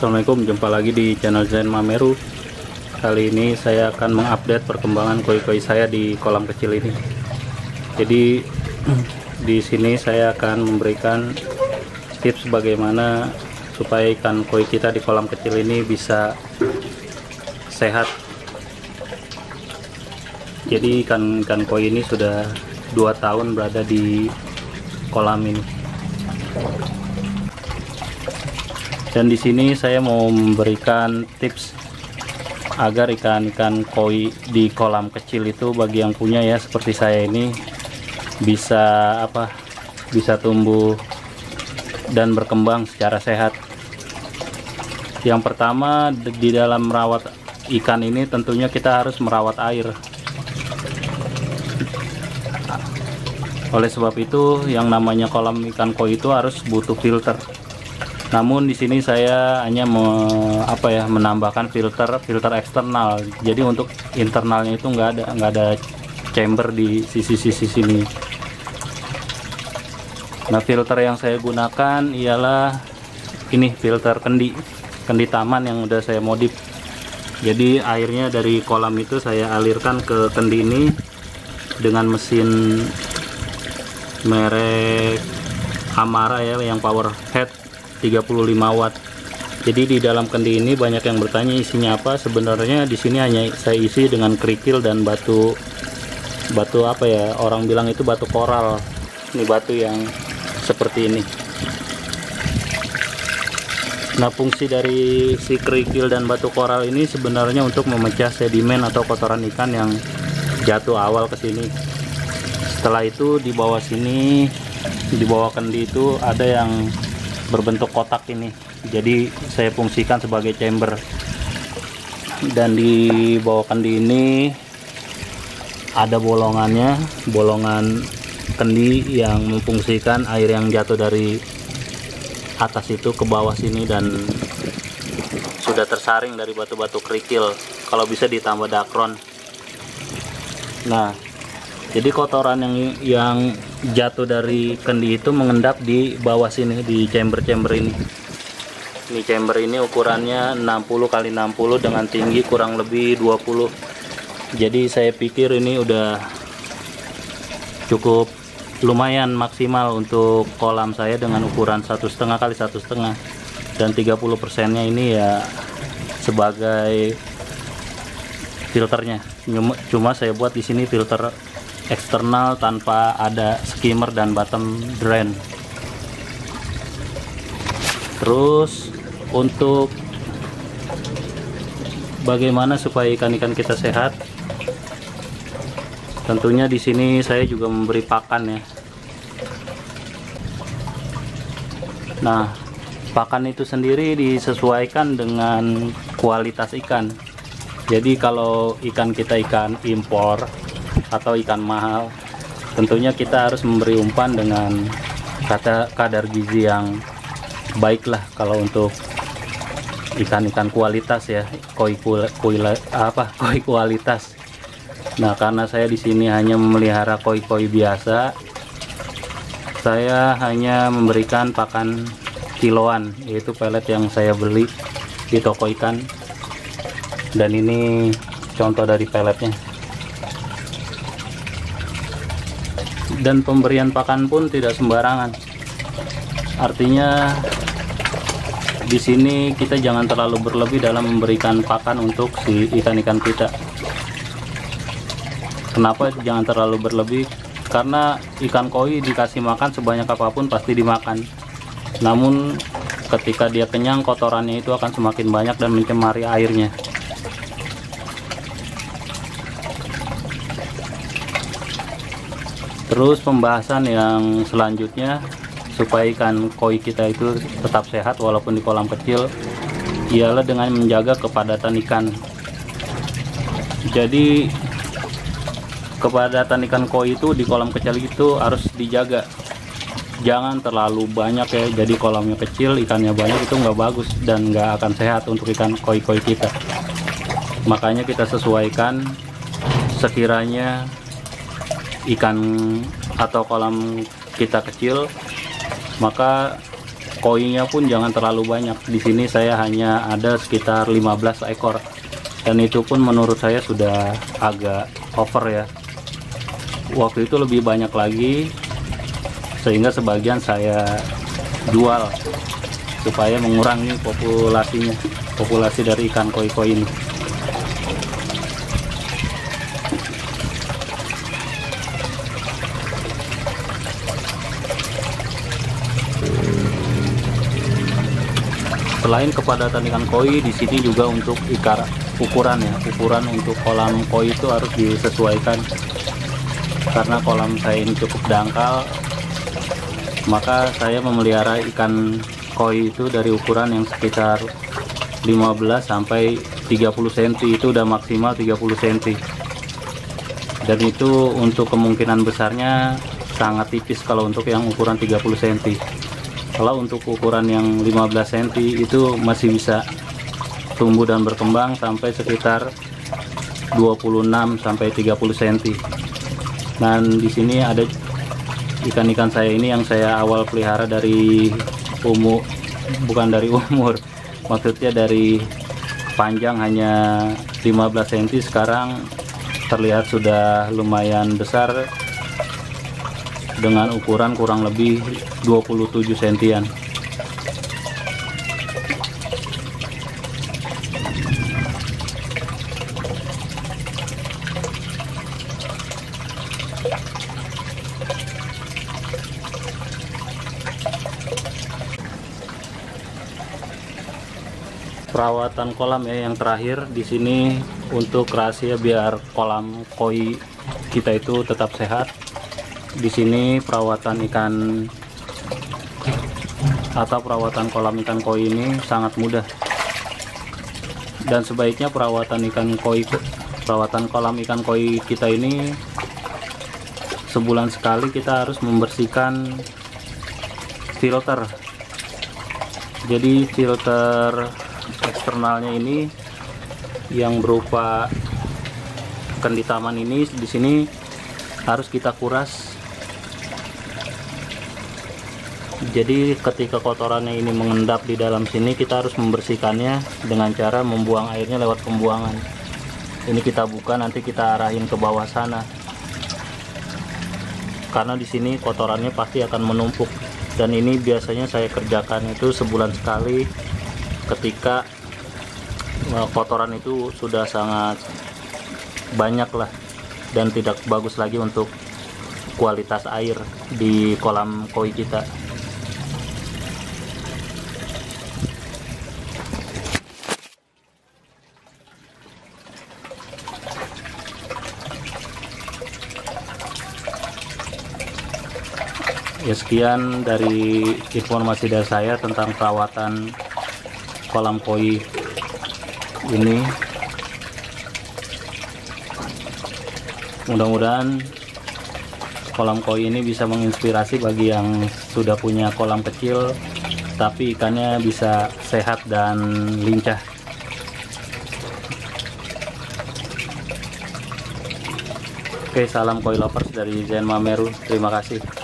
Assalamualaikum, jumpa lagi di channel Zen Mameru. Kali ini saya akan mengupdate perkembangan koi-koi saya di kolam kecil ini. Jadi di sini saya akan memberikan tips bagaimana supaya ikan koi kita di kolam kecil ini bisa sehat. Jadi ikan koi ini sudah 2 tahun berada di kolam ini. Dan di sini saya mau memberikan tips agar ikan-ikan koi di kolam kecil itu, bagi yang punya ya seperti saya ini, bisa bisa tumbuh dan berkembang secara sehat. Yang pertama, di dalam merawat ikan ini tentunya kita harus merawat air. Oleh sebab itu, yang namanya kolam ikan koi itu harus butuh filter. Namun di sini saya hanya menambahkan filter eksternal. Jadi untuk internalnya itu nggak ada chamber di sisi-sisi sini. Nah, filter yang saya gunakan ialah ini, filter kendi taman yang udah saya modif. Jadi airnya dari kolam itu saya alirkan ke kendi ini dengan mesin merek Amara ya, yang power head 35 watt. Jadi di dalam kendi ini banyak yang bertanya isinya apa. Sebenarnya di sini hanya saya isi dengan kerikil dan batu orang bilang itu batu koral. Ini batu yang seperti ini. Nah, fungsi dari si kerikil dan batu koral ini sebenarnya untuk memecah sedimen atau kotoran ikan yang jatuh awal ke sini. Setelah itu di bawah sini, di bawah kendi itu ada yang berbentuk kotak ini. Jadi saya fungsikan sebagai chamber. Dan di bawah kendi ini ada bolongannya, bolongan kendi yang memfungsikan air yang jatuh dari atas itu ke bawah sini, dan sudah tersaring dari batu-batu kerikil. Kalau bisa ditambah dakron. Nah, jadi kotoran yang jatuh dari kendi itu mengendap di bawah sini, di chamber ini. Ini chamber ini ukurannya 60 x 60 dengan tinggi kurang lebih 20. Jadi saya pikir ini udah cukup lumayan maksimal untuk kolam saya dengan ukuran 1,5 x 1,5, dan 30%-nya ini ya sebagai filternya. Cuma saya buat di sini filter eksternal tanpa ada skimmer dan bottom drain. Terus untuk bagaimana supaya ikan-ikan kita sehat, tentunya di sini saya juga memberi pakan ya. Nah, pakan itu sendiri disesuaikan dengan kualitas ikan. Jadi kalau ikan kita ikan impor atau ikan mahal, tentunya kita harus memberi umpan dengan kadar gizi yang baik lah. Kalau untuk ikan-ikan kualitas ya, koi kualitas. Nah, karena saya di sini hanya memelihara koi-koi biasa, saya hanya memberikan pakan kiloan, yaitu pelet yang saya beli di toko ikan. Dan ini contoh dari peletnya. Dan pemberian pakan pun tidak sembarangan. Artinya di sini kita jangan terlalu berlebih dalam memberikan pakan untuk si ikan-ikan kita. Kenapa jangan terlalu berlebih? Karena ikan koi dikasih makan sebanyak apapun pasti dimakan. Namun ketika dia kenyang, kotorannya itu akan semakin banyak dan mencemari airnya. Terus pembahasan yang selanjutnya supaya ikan koi kita itu tetap sehat walaupun di kolam kecil, ialah dengan menjaga kepadatan ikan. Jadi kepadatan ikan koi itu di kolam kecil itu harus dijaga. Jangan terlalu banyak ya. Jadi kolamnya kecil, ikannya banyak, itu nggak bagus dan nggak akan sehat untuk ikan koi-koi kita. Makanya kita sesuaikan sekiranya ikan atau kolam kita kecil, maka koinya pun jangan terlalu banyak. Di sini saya hanya ada sekitar 15 ekor, dan itu pun menurut saya sudah agak over ya. Waktu itu lebih banyak lagi, sehingga sebagian saya jual supaya mengurangi populasi dari ikan koi-koi ini. Selain kepadatan ikan koi, di sini juga untuk ukuran untuk kolam koi itu harus disesuaikan. Karena kolam saya ini cukup dangkal, maka saya memelihara ikan koi itu dari ukuran yang sekitar 15 sampai 30 cm, itu udah maksimal 30 cm. Dan itu untuk kemungkinan besarnya sangat tipis kalau untuk yang ukuran 30 cm. Kalau untuk ukuran yang 15 cm itu masih bisa tumbuh dan berkembang sampai sekitar 26 sampai 30 cm. Dan di sini ada ikan-ikan saya ini yang saya awal pelihara dari bukan dari umur, maksudnya dari panjang hanya 15 cm, sekarang terlihat sudah lumayan besar dengan ukuran kurang lebih 27 sentian. Perawatan kolam ya yang terakhir di sini untuk rahasia biar kolam koi kita itu tetap sehat. Di sini perawatan ikan atau perawatan kolam ikan koi ini sangat mudah, dan sebaiknya perawatan kolam ikan koi kita ini sebulan sekali kita harus membersihkan filter. Jadi filter eksternalnya ini yang berupa kenditaman ini di sini harus kita kuras. Jadi ketika kotorannya ini mengendap di dalam sini, kita harus membersihkannya dengan cara membuang airnya lewat pembuangan. Ini kita buka, nanti kita arahin ke bawah sana. Karena di sini kotorannya pasti akan menumpuk. Dan ini biasanya saya kerjakan itu sebulan sekali ketika kotoran itu sudah sangat banyak lah dan tidak bagus lagi untuk kualitas air di kolam koi kita. Ya, sekian dari informasi dari saya tentang perawatan kolam koi ini. Mudah-mudahan kolam koi ini bisa menginspirasi bagi yang sudah punya kolam kecil tapi ikannya bisa sehat dan lincah. Oke, salam koi lovers dari Zen Mameru. Terima kasih.